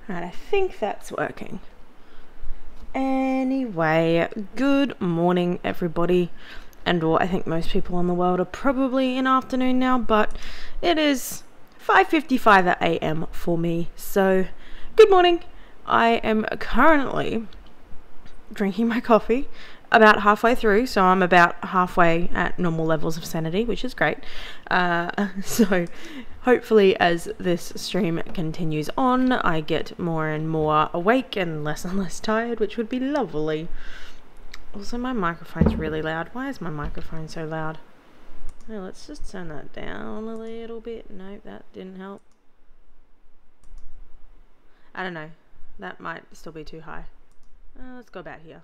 Alright, I think that's working. Anyway, good morning everybody. And I think most people in the world are probably in afternoon now, but it is 5:55 a.m. for me. So, good morning. I am currently drinking my coffee about halfway through, so I'm about halfway at normal levels of sanity, which is great. So hopefully as this stream continues on, I get more and more awake and less tired, which would be lovely. Also, my microphone's really loud. Why is my microphone so loud? Oh, let's just turn that down a little bit. Nope, that didn't help. I don't know. That might still be too high. Let's go about here.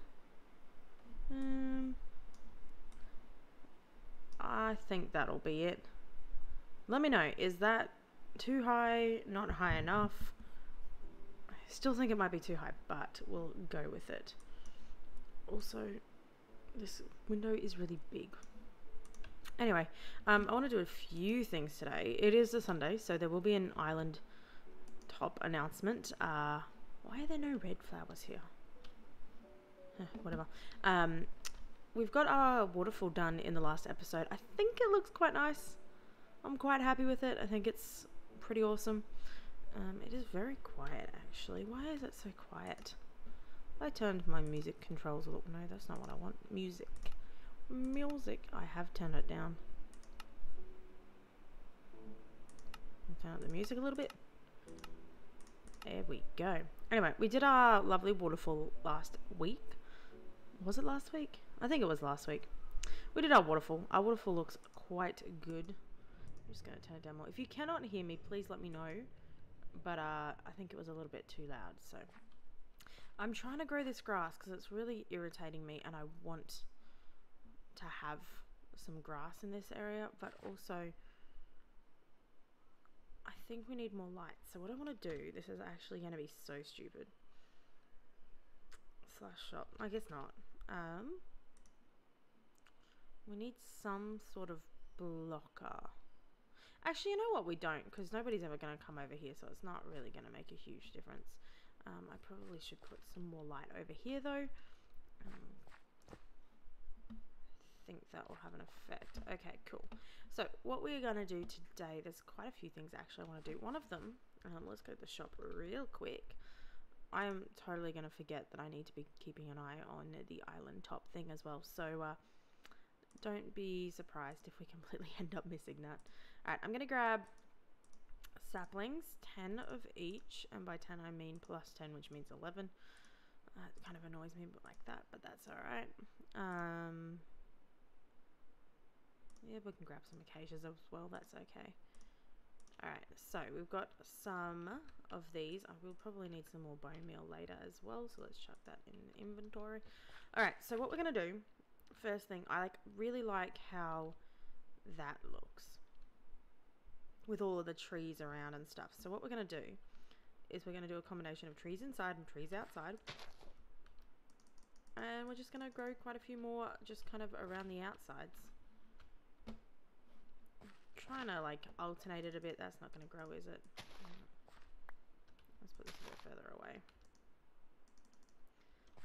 I think that'll be it. Let me know, is that too high, not high enough? I still think it might be too high, but we'll go with it. Also, this window is really big. Anyway, I want to do a few things today. It is a Sunday, so there will be an island top announcement. Why are there no red flowers here? Whatever. We've got our waterfall done in the last episode. I think it looks quite nice. I'm quite happy with it. I think it's pretty awesome. It is very quiet, actually. Why is it so quiet? I turned my music controls a little. No, that's not what I want. Music. I have turned it down. I'll turn up the music a little bit. There we go. Anyway, we did our lovely waterfall last week. Was it last week? I think it was last week. We did our waterfall. Our waterfall looks quite good. I'm just going to turn it down more. If you cannot hear me, please let me know. But I think it was a little bit too loud. So I'm trying to grow this grass because it's really irritating me. And I want to have some grass in this area. But also, I think we need more light. So what I want to do, this is actually going to be so stupid. / shop. I guess not. We need some sort of blocker. Actually, you know what? We don't, because nobody's ever going to come over here, so it's not really going to make a huge difference. I probably should put some more light over here, though. I think that will have an effect. Okay, cool. So what we're going to do today, there's quite a few things actually I want to do. One of them, let's go to the shop real quick. I am totally going to forget that I need to be keeping an eye on the island top thing as well. So don't be surprised if we completely end up missing that. Alright, I'm going to grab saplings, 10 of each. And by 10 I mean plus 10, which means 11. It kind of annoys me like that, but that's alright. Yeah, we can grab some acacias as well. That's okay. Alright, so we've got some of these. I will probably need some more bone meal later as well, so let's chuck that in inventory. Alright, so what we're going to do, first thing, I really like how that looks with all of the trees around and stuff. So what we're going to do is we're going to do a combination of trees inside and trees outside. And we're just going to grow quite a few more just kind of around the outsides. Trying to alternate it a bit. That's not going to grow, is it? Let's put this a bit further away.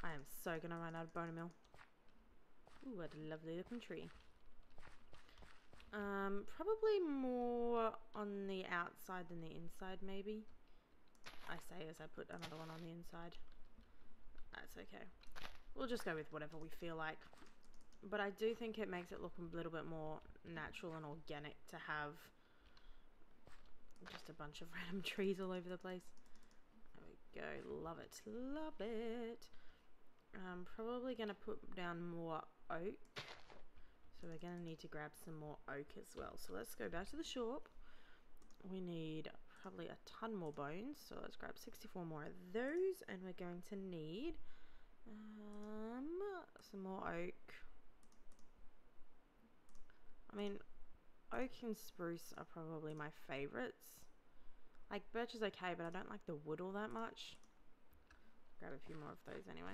I am so going to run out of bone meal. Ooh, what a lovely looking tree. Probably more on the outside than the inside, maybe. I say as I put another one on the inside. That's okay. We'll just go with whatever we feel like. But I do think it makes it look a little bit more natural and organic to have just a bunch of random trees all over the place. There we go. Love it. Love it. I'm probably going to put down more oak. So we're going to need to grab some more oak as well. So let's go back to the shop. We need probably a ton more bones. So let's grab 64 more of those. And we're going to need some more oak. I mean, oak and spruce are probably my favorites. Like, birch is okay, but I don't like the wood all that much. Grab a few more of those anyway.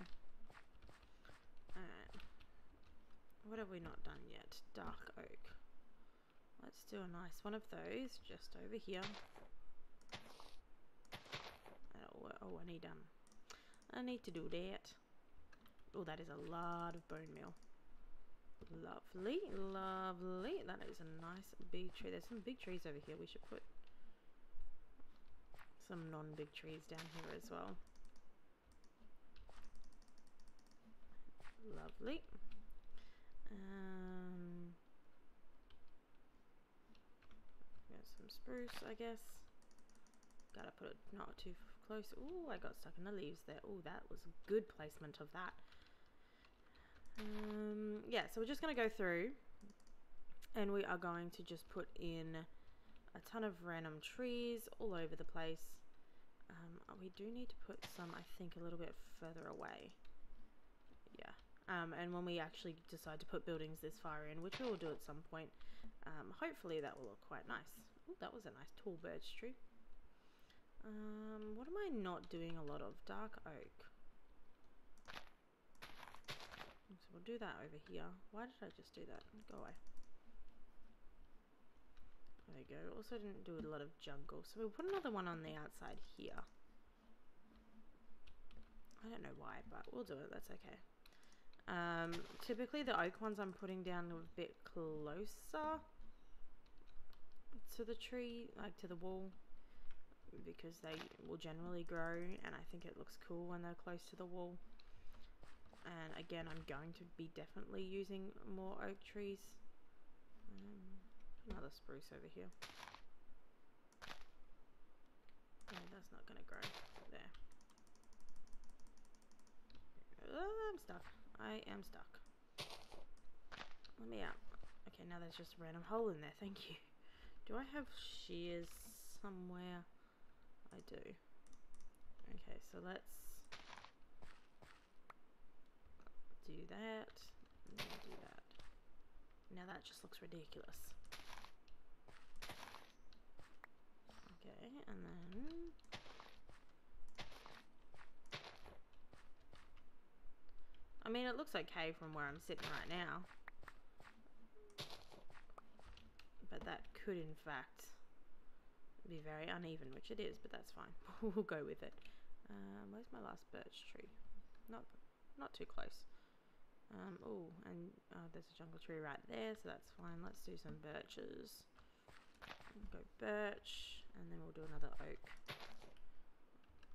Alright. What have we not done yet? Dark oak. Let's do a nice one of those just over here. That'll Oh, I need to do that. Oh, that is a lot of bone meal. Lovely, lovely. That is a nice big tree. There's some big trees over here. We should put some non-big trees down here as well. Lovely. Got some spruce, I guess. Gotta put it not too close. Ooh, I got stuck in the leaves there. Ooh, that was a good placement of that. Yeah, so we're just going to go through and we are going to just put in a ton of random trees all over the place. We do need to put some, I think, a little bit further away. Yeah. And when we actually decide to put buildings this far in, which we will do at some point, hopefully that will look quite nice. Ooh, that was a nice tall birch tree. What am I not doing a lot of? Dark oak. So we'll do that over here. Why did I just do that? Go away. There we go. Also didn't do a lot of jungle. So we'll put another one on the outside here. I don't know why, but we'll do it. That's okay. Typically the oak ones I'm putting down a bit closer to the tree, like to the wall, because they will generally grow and I think it looks cool when they're close to the wall. And again, I'm going to be definitely using more oak trees. Another spruce over here. No, that's not going to grow. There. I'm stuck. I am stuck. Let me out. Okay, now there's just a random hole in there. Thank you. Do I have shears somewhere? I do. Okay, so let's do that, and then do that. Now that just looks ridiculous. Okay, and then I mean, it looks okay from where I'm sitting right now, but that could in fact be very uneven, which it is, but that's fine. We'll go with it. Where's my last birch tree? Not too close. Oh, and there's a jungle tree right there, so that's fine. Let's do some birches. We'll go birch, and then we'll do another oak.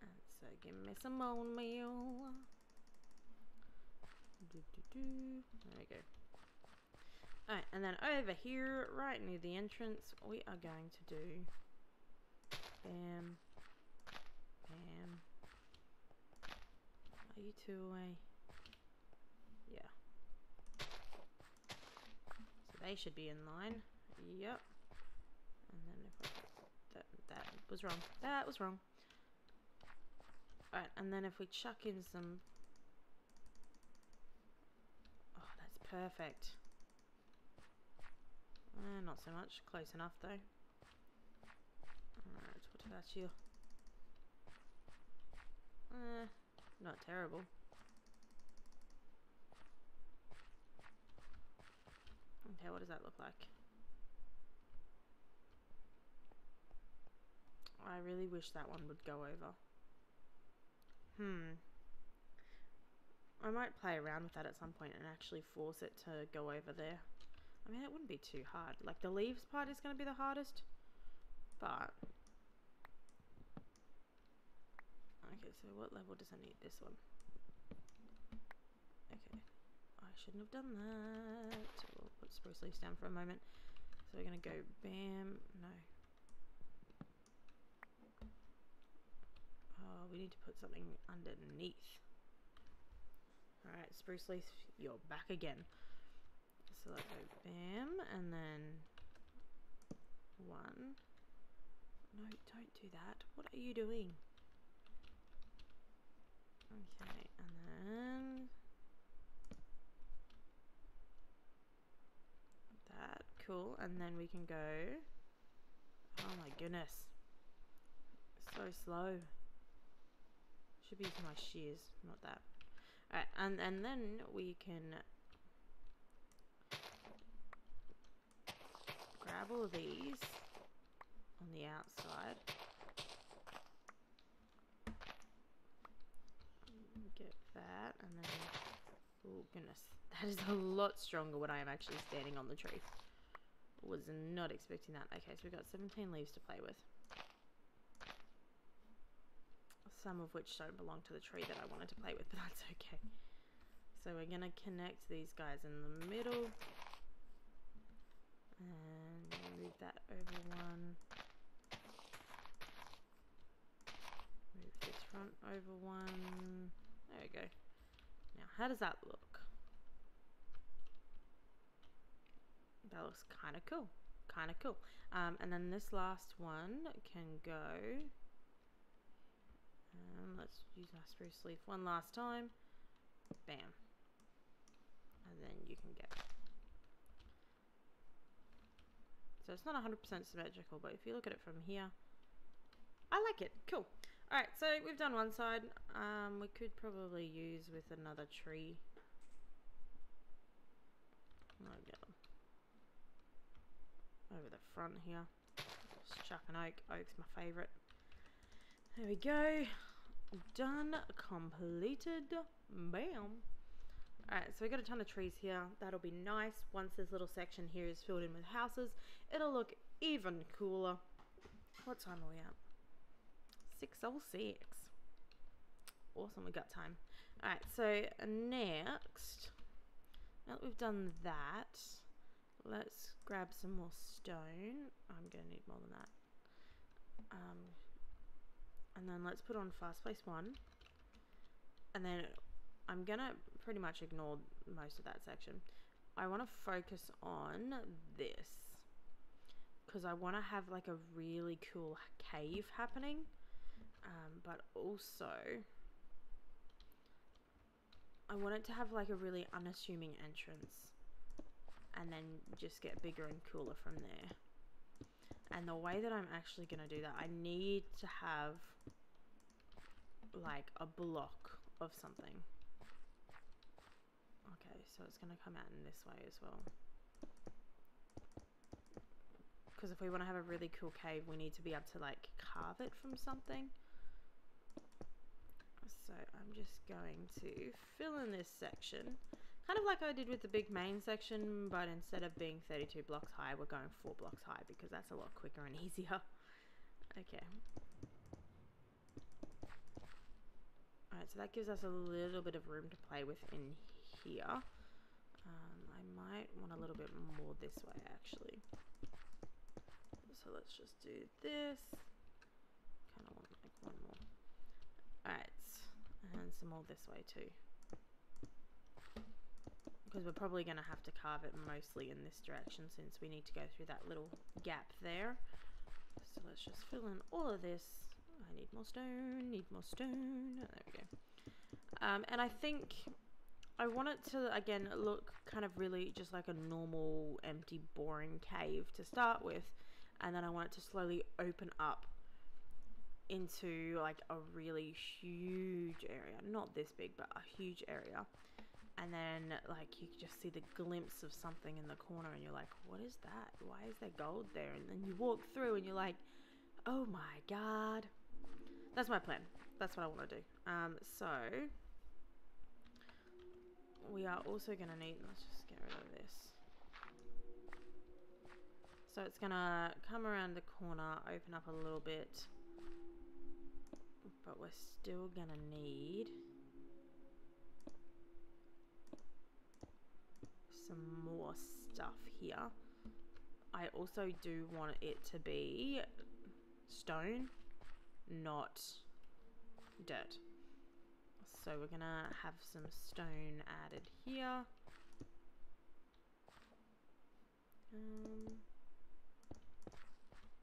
And so give me some bone meal. There we go. Alright, and then over here, right near the entrance, we are going to do bam, bam. Are you two away? Yeah. So they should be in line. Yep. And then if I that was wrong. That was wrong. Alright, and then if we chuck in some, oh, that's perfect. Not so much. Close enough though. Alright, what about you? Not terrible. Okay, what does that look like? I really wish that one would go over. I might play around with that at some point and actually force it to go over there. I mean, it wouldn't be too hard. Like, the leaves part is going to be the hardest. But okay, so what level does I need? This one. Okay. I shouldn't have done that. We'll put spruce leaves down for a moment. So we're going to go bam. No. Oh, we need to put something underneath. Alright, spruce leaf, you're back again. So let's go bam, and then one. No, don't do that. What are you doing? Okay, and then that. Cool, and then we can go. Oh my goodness. So slow. Should be using my shears, not that. Alright, and then we can grab all of these on the outside. get that, and then, oh goodness, that is a lot stronger when I am actually standing on the tree. Was not expecting that. Okay, so we've got 17 leaves to play with. Some of which don't belong to the tree that I wanted to play with, but that's okay. So we're going to connect these guys in the middle. And move that over one. Move this front over one. There we go. Now, how does that look? That looks kind of cool. Kind of cool. And then this last one can go... let's use our spruce leaf one last time. Bam. And then you can get... So it's not 100% symmetrical, but if you look at it from here, I like it. Cool. Alright, so we've done one side. We could probably use with another tree. I'll get them over the front here. Just chuck an oak. Oak's my favourite. There we go. Done. Completed. Bam. Alright, so we got a ton of trees here. That'll be nice. Once this little section here is filled in with houses, it'll look even cooler. What time are we at? 6:06. Awesome, we got time. Alright, so next, now that we've done that, let's grab some more stone. I'm going to need more than that. And then let's put on fast place 1. And then I'm going to pretty much ignore most of that section. I want to focus on this, because I want to have like a really cool cave happening. But also, I want it to have like a really unassuming entrance, and then just get bigger and cooler from there. And the way that I'm actually going to do that, I need to have like a block of something. Okay, so it's going to come out in this way as well. Because if we want to have a really cool cave, we need to be able to like carve it from something. So I'm just going to fill in this section, kind of like I did with the big main section, but instead of being 32 blocks high, we're going 4 blocks high, because that's a lot quicker and easier. Okay. Alright, so that gives us a little bit of room to play with in here. I might want a little bit more this way, actually. So let's just do this. Kind of want to make one more. Alright. And some more this way too, because we're probably going to have to carve it mostly in this direction, since we need to go through that little gap there. So let's just fill in all of this. I need more stone, need more stone. There we go. And I think I want it to, again, look kind of really just like a normal, empty, boring cave to start with, and then I want it to slowly open up into like a really huge area. Not this big, but a huge area. And then like you just see the glimpse of something in the corner, and you're like, what is that? Why is there gold there? And then you walk through and you're like, oh my god. That's my plan. That's what I want to do. So we are also going to need, let's just get rid of this. So it's going to come around the corner, open up a little bit, but we're still gonna need some more stuff here. I also do want it to be stone, not dirt. So we're gonna have some stone added here.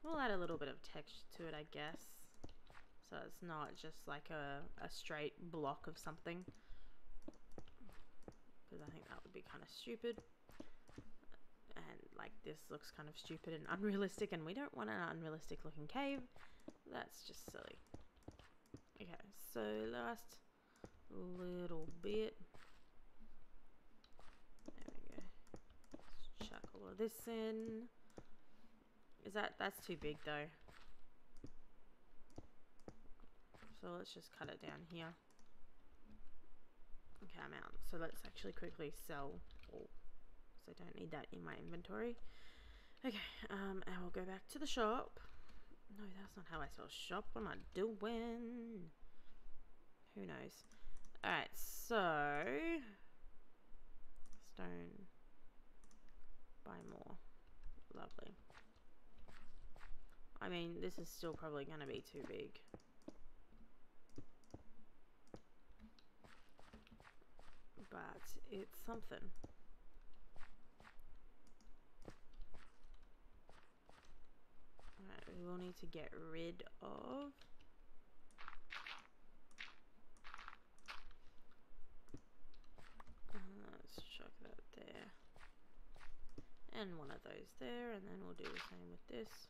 We'll add a little bit of texture to it, I guess. So it's not just like a straight block of something, because I think that would be kind of stupid. And like this looks kind of stupid and unrealistic, and we don't want an unrealistic looking cave. That's just silly. Okay, so last little bit. There we go. Let's chuck all of this in. That's too big though. So let's just cut it down here. Okay, I'm out. So let's actually quickly sell all, so I don't need that in my inventory. Okay, and we'll go back to the shop. No, that's not how I spell shop. What am I doing? Who knows? Alright, so stone, buy more. Lovely. I mean, this is still probably going to be too big. But it's something. Alright, we will need to get rid of let's chuck that there. And one of those there, and then we'll do the same with this.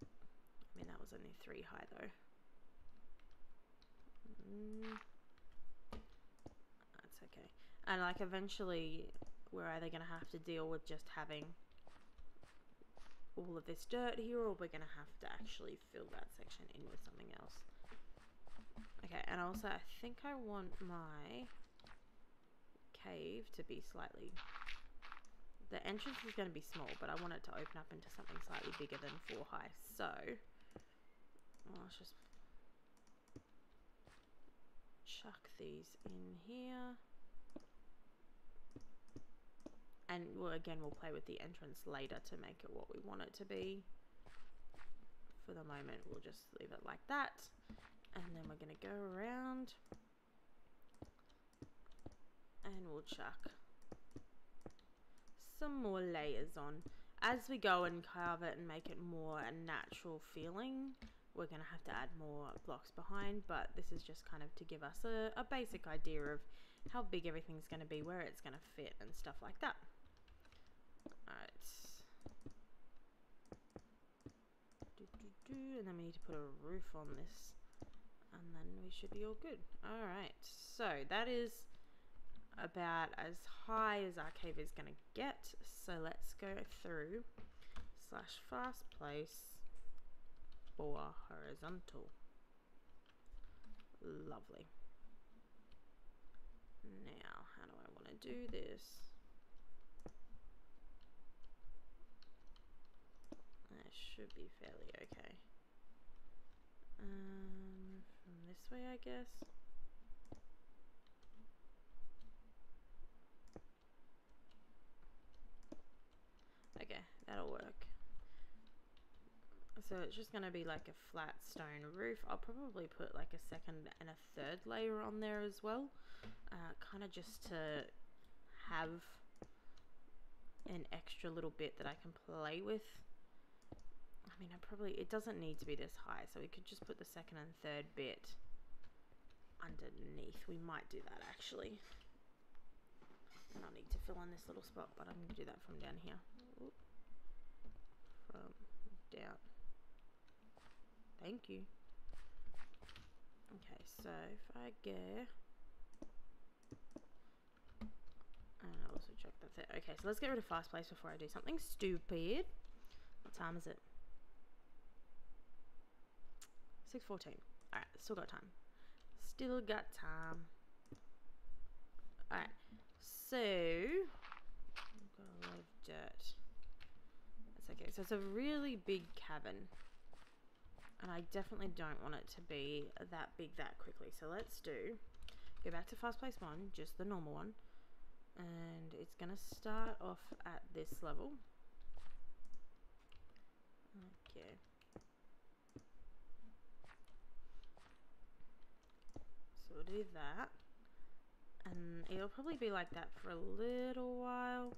I mean, that was only 3 high though. That's okay. And like eventually we're either going to have to deal with just having all of this dirt here, or we're going to have to actually fill that section in with something else. Okay, and also I think I want my cave to be slightly... The entrance is going to be small, but I want it to open up into something slightly bigger than 4 high. So, well, let's just chuck these in here. And we'll, again, we'll play with the entrance later to make it what we want it to be. For the moment, we'll just leave it like that. And then we're going to go around. And we'll chuck some more layers on. As we go and carve it and make it more a natural feeling, we're going to have to add more blocks behind. But this is just kind of to give us a basic idea of how big everything's going to be, where it's going to fit and stuff like that. Alright. And then we need to put a roof on this. And then we should be all good. Alright, so that is about as high as our cave is going to get. So let's go through / fast place for horizontal. Lovely. Now, how do I want to do this? That should be fairly okay. From this way, I guess. Okay, that'll work. So it's just going to be like a flat stone roof. I'll probably put like a second and a third layer on there as well. Kind of just to have an extra little bit that I can play with. I mean, it doesn't need to be this high, so we could just put the second and third bit underneath. We might do that actually. And I'll need to fill in this little spot, but I'm going to do that from down here. Oop. From down. Thank you. Okay, so if I go... And I'll also check that's it. Okay, so let's get rid of fast place before I do something stupid. What time is it? 6:14. Alright, still got time. Still got time. Alright, so I've got a lot of dirt. That's okay. So it's a really big cavern. And I definitely don't want it to be that big that quickly. So let's go back to fast place 1, just the normal one. And it's going to start off at this level. Okay. So we'll do that. And it'll probably be like that for a little while.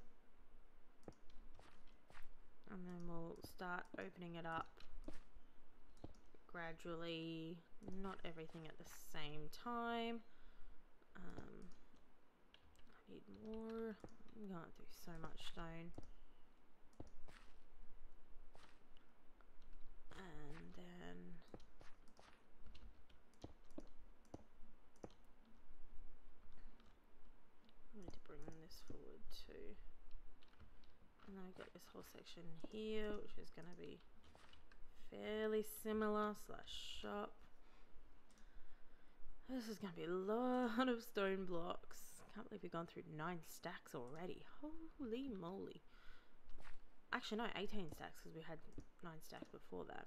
And then we'll start opening it up gradually, not everything at the same time. I need more. I'm going through so much stone. And then I need to bring this forward too. And then I've got this whole section here, which is going to be fairly similar / shop. This is going to be a lot of stone blocks. Can't believe we've gone through 9 stacks already. Holy moly. Actually, no, 18 stacks because we had 9 stacks before that.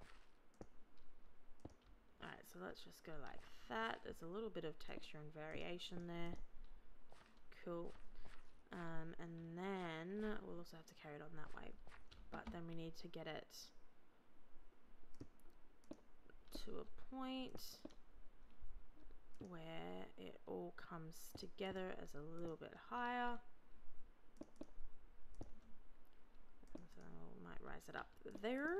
Alright, so let's just go like that. There's a little bit of texture and variation there. Cool. And then we'll also have to carry it on that way. But then we need to get it to a point where it all comes together as a little bit higher. And so we might rise it up there.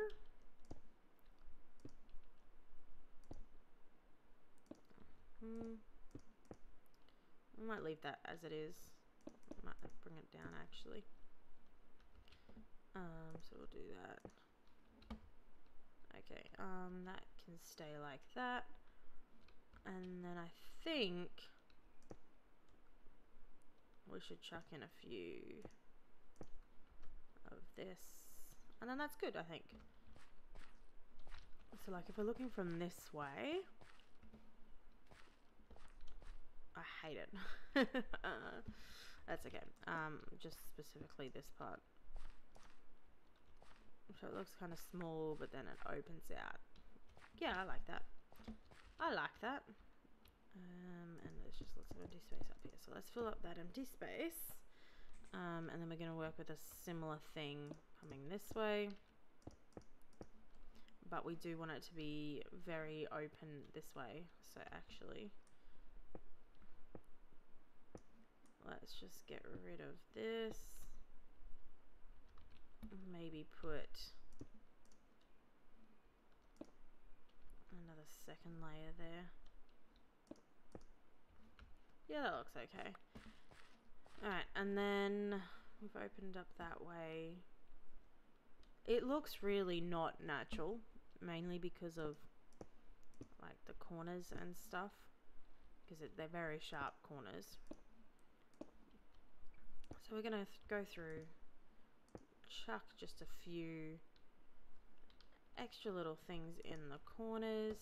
We might leave that as it is. Might bring it down actually. So we'll do that. Okay, that can stay like that. And then I think we should chuck in a few of this. And then that's good, I think. So like if we're looking from this way, I hate it. That's okay. Just specifically this part. So it looks kind of small, but then it opens out. Yeah, I like that. I like that. And there's just lots of empty space up here. So let's fill up that empty space. And then we're going to work with a similar thing coming this way. But we do want it to be very open this way. So actually, let's just get rid of this. Maybe put another second layer there. Yeah, that looks okay. Alright, and then we've opened up that way. It looks really not natural, mainly because of like the corners and stuff, because they're very sharp corners. So we're going to go through, chuck just a few extra little things in the corners.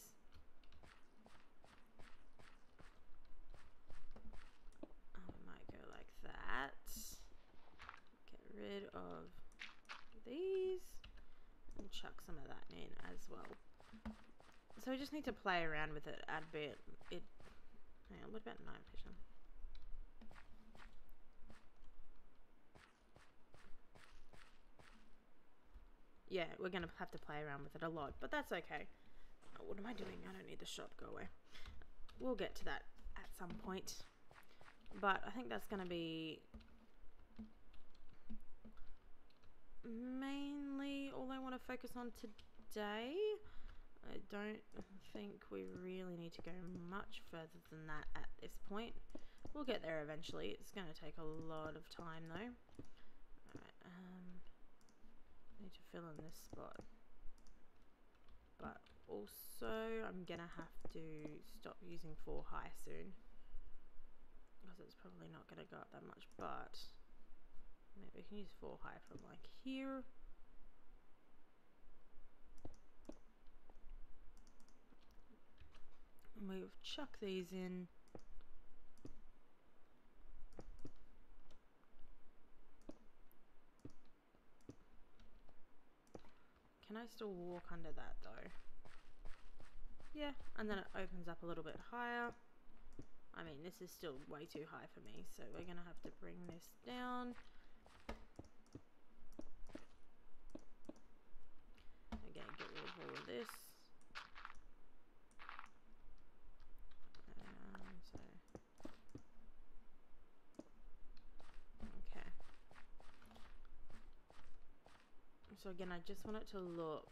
We might go like that. Get rid of these and chuck some of that in as well. So we just need to play around with it, add a bit. Hang on, what about night vision? Yeah, we're going to have to play around with it a lot, but that's okay. Oh, what am I doing? I don't need the shop. Go away. We'll get to that at some point. But I think that's going to be mainly all I want to focus on today. I don't think we really need to go much further than that at this point. We'll get there eventually. It's going to take a lot of time though. Alright, need to fill in this spot. But also I'm going to have to stop using 4 high soon, because it's probably not going to go up that much, but maybe we can use 4 high from like here. And we've chucked these in. Can I still walk under that though? Yeah, and then it opens up a little bit higher. I mean, this is still way too high for me, so we're gonna have to bring this down. Again, get rid of all of this. Okay. So again, I just want it to look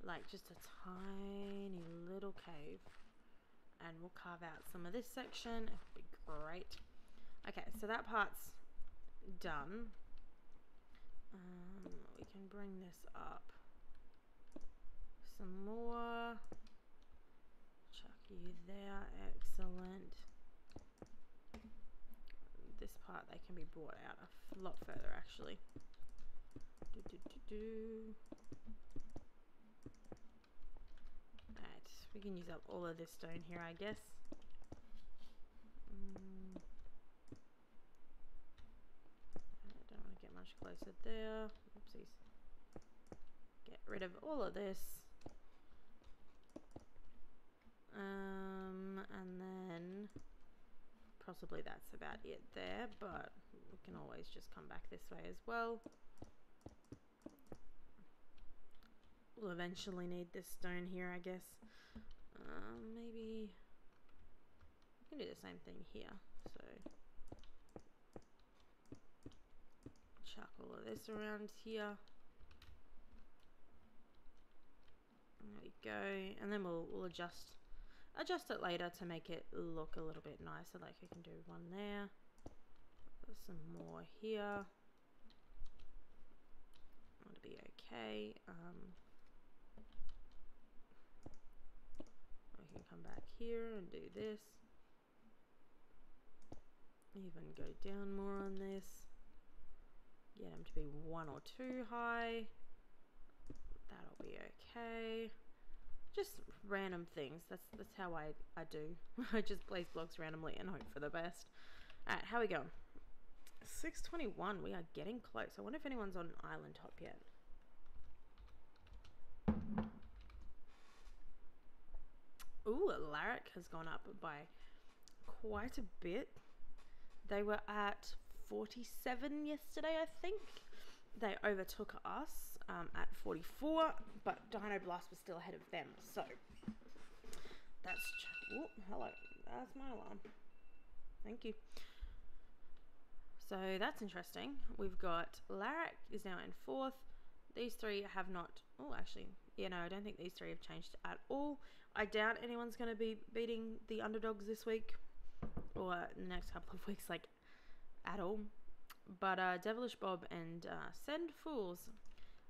like just a tiny little cave, and we'll carve out some of this section. It'll be great. Okay, so that part's done. We can bring this up some more. Chuck you there. Excellent. This part, they can be brought out a lot further actually. Alright, we can use up all of this stone here, I guess. I don't want to get much closer there. Oopsies. Get rid of all of this. And then possibly that's about it there, but we can always just come back this way as well. We'll eventually need this stone here, I guess. Maybe we can do the same thing here. So chuck all of this around here. There we go, and then we'll adjust it later to make it look a little bit nicer. Like we can do one there. There's some more here. That'll be okay. We can come back here and do this. Even go down more on this. Get them to be 1 or 2 high. That'll be okay. Just random things. That's how I do. I just place blocks randomly and hope for the best. Alright, how are we going? 6:21. We are getting close. I wonder if anyone's on island top yet. Ooh, Larrick has gone up by quite a bit. They were at 47 yesterday, I think. They overtook us at 44, but Dino Blast was still ahead of them. So that's hello. That's my alarm. Thank you. So that's interesting. We've got Larrick is now in 4th. These 3 have not. Oh, actually, yeah, no, I don't think these 3 have changed at all. I doubt anyone's going to be beating the underdogs this week or the next couple of weeks, like at all. But Devilish Bob and Send Fools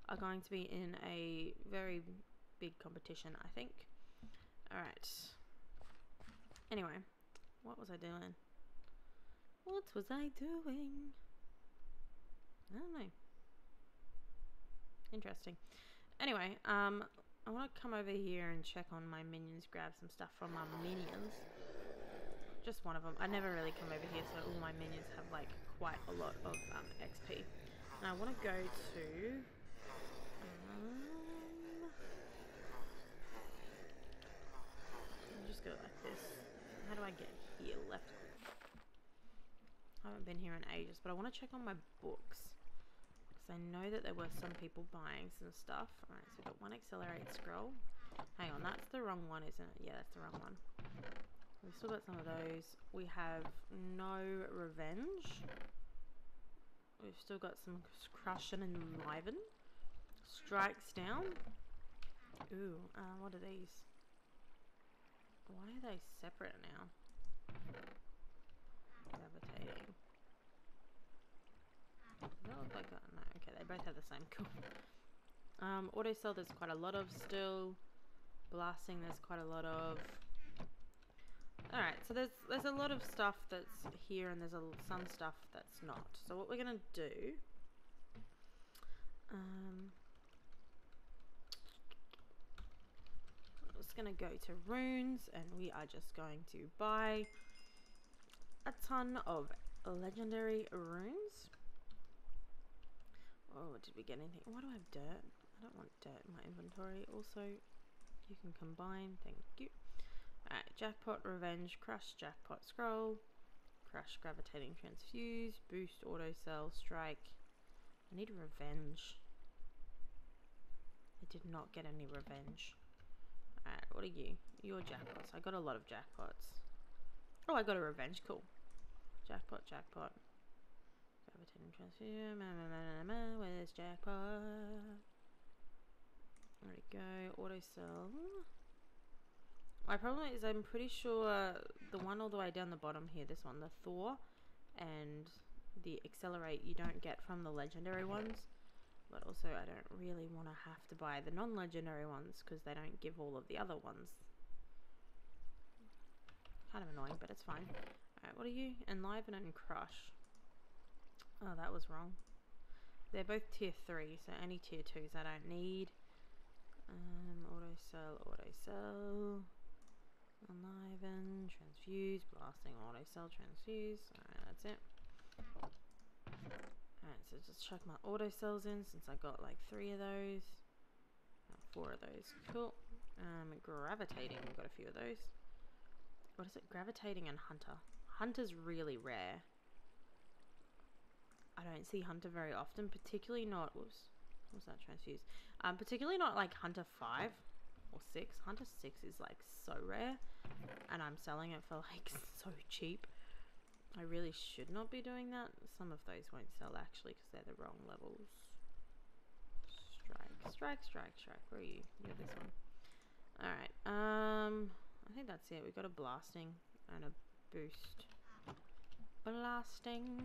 are going to be in a very big competition, I think. Alright. Anyway, what was I doing? What was I doing? I don't know. Interesting. Anyway, I want to come over here and check on my minions, grab some stuff from my minions. Just one of them. I never really come over here, so all my minions have like quite a lot of XP. And I want to go to I'll just go like this. How do I get here? Left click. I haven't been here in ages, but I want to check on my books because I know that there were some people buying some stuff. Alright, so we've got 1 accelerate scroll. Hang on, that's the wrong one, isn't it? Yeah, that's the wrong one. We've still got some of those. We have no revenge. We've still got some crush and enliven. Strikes down. Ooh, what are these? Why are they separate now? Gravitating. Does that look like that? No, okay, they both have the same cool. Auto cell there's quite a lot of still. Blasting there's quite a lot of. Alright, so there's a lot of stuff that's here and there's some stuff that's not. So what we're going to do, I'm just going to go to runes and we are just going to buy a ton of legendary runes. Oh, did we get anything? Why do I have dirt? I don't want dirt in my inventory. Also, you can combine. Thank you. Alright, jackpot, revenge, crush, jackpot, scroll, crush, gravitating, transfuse, boost, auto cell, strike. I need revenge. I did not get any revenge. Alright, what are you? You're jackpots. I got a lot of jackpots. Oh, I got a revenge. Cool. Jackpot, jackpot. Gravitating, transfuse. Where's jackpot? There we go. Auto cell. My problem is I'm pretty sure the one all the way down the bottom here, this one, the Thor and the Accelerate you don't get from the legendary ones. But also I don't really want to have to buy the non-legendary ones because they don't give all of the other ones. Kind of annoying, but it's fine. Alright, what are you? Enliven and Crush. Oh, that was wrong. They're both tier 3, so any tier 2s I don't need. Auto cell, enliven, transfuse, blasting, auto cell, transfuse. Alright, that's it. Alright, so just chuck my auto cells in since I got like 3 of those. 4 of those. Cool. Gravitating, we've got a few of those. What is it? Gravitating and hunter. Hunter's really rare. I don't see hunter very often, particularly not, whoops, what's that, transfuse? Particularly not like hunter 5 or 6. Hunter 6 is like so rare, and I'm selling it for like so cheap. I really should not be doing that. Some of those won't sell actually because they're the wrong levels. Strike, strike, strike, strike. Where are you? You're this one. Alright, I think that's it. We got a blasting and a boost. Blasting.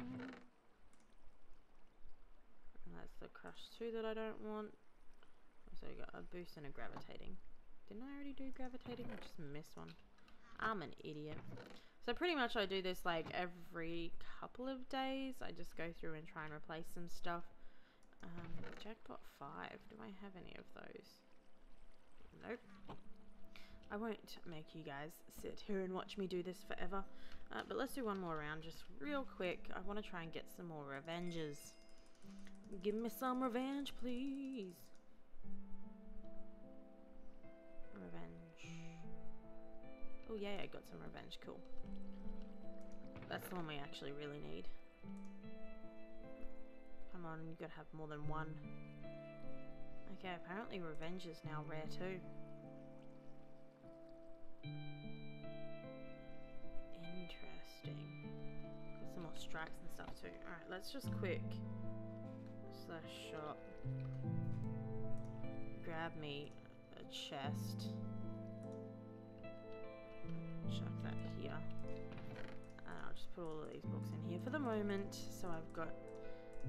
And that's the crush 2 that I don't want. So we got a boost and a gravitating. Didn't I already do gravitating? I just missed one. I'm an idiot. So pretty much I do this like every couple of days. I just go through and try and replace some stuff. Jackpot 5. Do I have any of those? Nope. I won't make you guys sit here and watch me do this forever. But let's do one more round just real quick. I want to try and get some more revenges. Give me some revenge, please. Revenge. Oh yeah, I got some revenge. Cool. That's the one we actually really need. Come on, you gotta have more than one. Okay, apparently revenge is now rare too. Interesting. Got some more strikes and stuff too. Alright, let's just quick slash shop. Grab me a chest. Chuck that here. And I'll just put all of these books in here for the moment. So I've got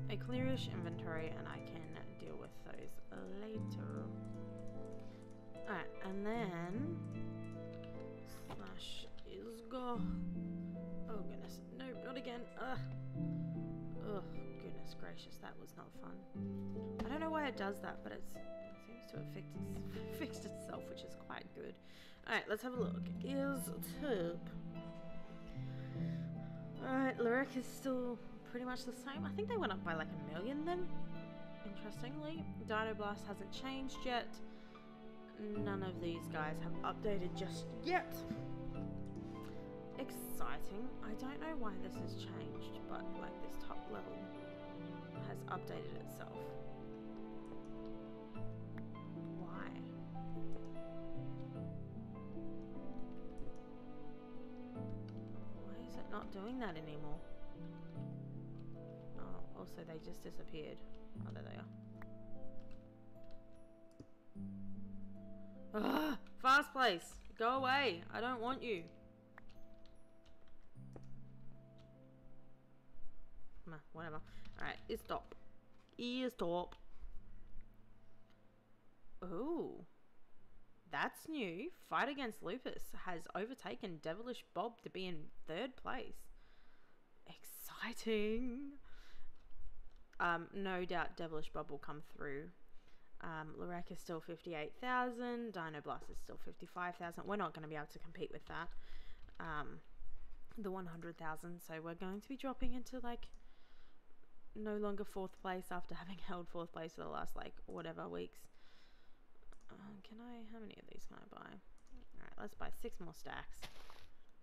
a clearish inventory and I can deal with those later. Alright, and then slash is go. Oh goodness, no, not again. Oh goodness gracious, that was not fun. I don't know why it does that, but it seems to have fixed itself, which is quite good. Alright, let's have a look. Is tip. Alright, Lyric is still pretty much the same. I think they went up by like 1 million then. Interestingly, Dino Blast hasn't changed yet. None of these guys have updated just yet. Exciting. I don't know why this has changed, but like this top level has updated itself. Why? Why is it not doing that anymore? Oh, also they just disappeared. Oh, there they are. Ugh, fast place. Go away. I don't want you. Nah, whatever. Alright, stop. Stop. Ooh. That's new. Fight Against Lupus has overtaken Devilish Bob to be in 3rd place. Exciting. No doubt Devilish Bob will come through. Lorek is still 58,000. Dino Blast is still 55,000. We're not going to be able to compete with that. The 100,000. So we're going to be dropping into like no longer 4th place after having held 4th place for the last like whatever weeks. How many of these can I buy? Alright, let's buy 6 more stacks.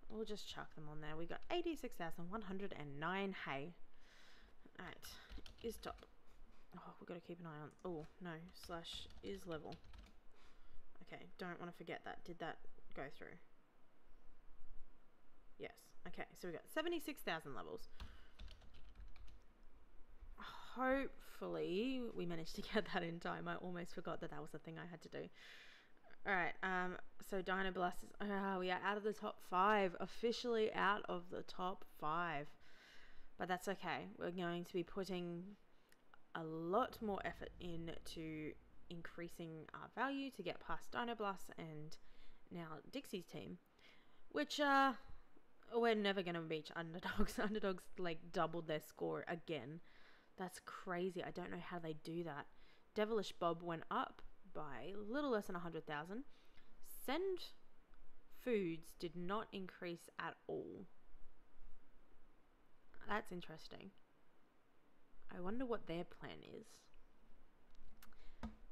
We'll just chuck them on there. We got 86,109 hay. Alright, is top. Oh, we've got to keep an eye on. Oh, no. Slash is level. Okay, don't want to forget that. Did that go through? Yes. Okay, so we got 76,000 levels. Hopefully, we managed to get that in time. I almost forgot that that was the thing I had to do. Alright, so Dino Blast is... we are out of the top 5. Officially out of the top 5. But that's okay. We're going to be putting a lot more effort into increasing our value to get past Dino Blast and now Dixie's team, which we're never going to beat Underdogs. Underdogs like doubled their score again. That's crazy. I don't know how they do that. Devilish Bob went up by a little less than 100,000. Send foods did not increase at all. That's interesting. I wonder what their plan is.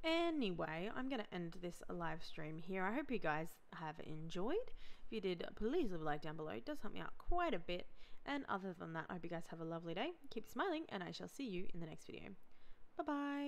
Anyway, I'm going to end this live stream here. I hope you guys have enjoyed. If you did, please leave a like down below. It does help me out quite a bit. And other than that, I hope you guys have a lovely day. Keep smiling, and I shall see you in the next video. Bye-bye.